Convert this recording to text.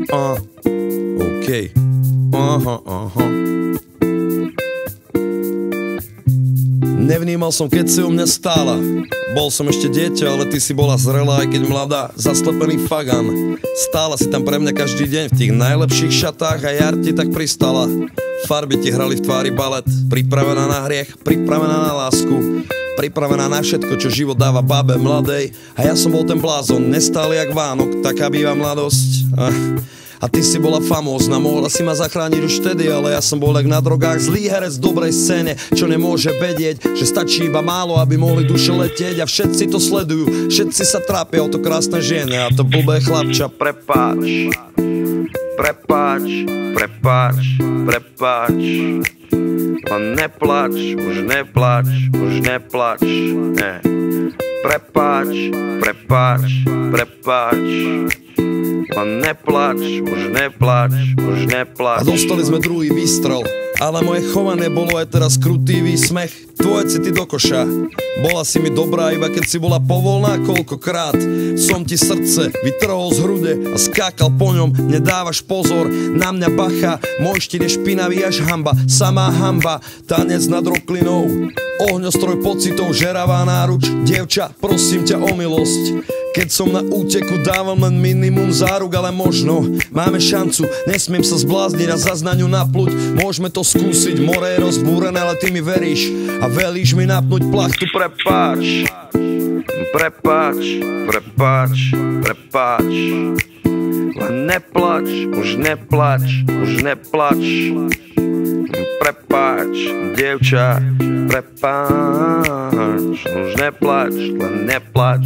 OK. Aha. Nevnímal som, keď si u mňa stála. Bol som ešte dieťa, ale ty si bola zrelá, aj keď mladá, zaslepený fagan. Stála si tam pre mňa každý deň v tých najlepších šatách a jar ti tak pristala. Farby ti hrali v tvári balet, pripravená na hriech, pripravená na lásku, pripravená na všetko, čo život dáva babe mladej. A ja som bol ten blázon, nestály jak Vánok, taká býva mladosť. A ty si bola famózna, mohla si ma zachrániť už vtedy, ale ja som bol jak na drogách, zlý herec v dobrej scéne, čo nemôže vedieť, že stačí iba málo, aby mohli duše letieť. A všetci to sledujú, všetci sa trápia o to krásne žene a to blbé chlapča. Prepáč, len neplač, už neplač, ne. Prepáč, len neplač, už neplač. A dostali sme druhý výstrel, ale moje chovanie bolo aj teraz krutý výsmech. Tvoje city do koša, bola si mi dobrá, iba keď si bola povolná. Koľkokrát som ti srdce vytrhol z hrude a skákal po ňom, nedávaš pozor na mňa, bacha. Môj štít je špinavý až hamba, samá hamba. Tanec nad roklinou, ohňostroj pocitov, žeravá náruč. Dievča, prosím ťa o milosť, keď som na úteku, dávam len minimum záruk, ale možno máme šancu. Nesmiem sa zblázniť a zas na ňu napluť. Môžeme to skúsiť, more je rozbúrené, ale ty mi veríš a velíš mi napnúť plachtu. Prepáč, len neplač, už neplač. Prepáč, dievča, prepáč, už neplač, len neplač.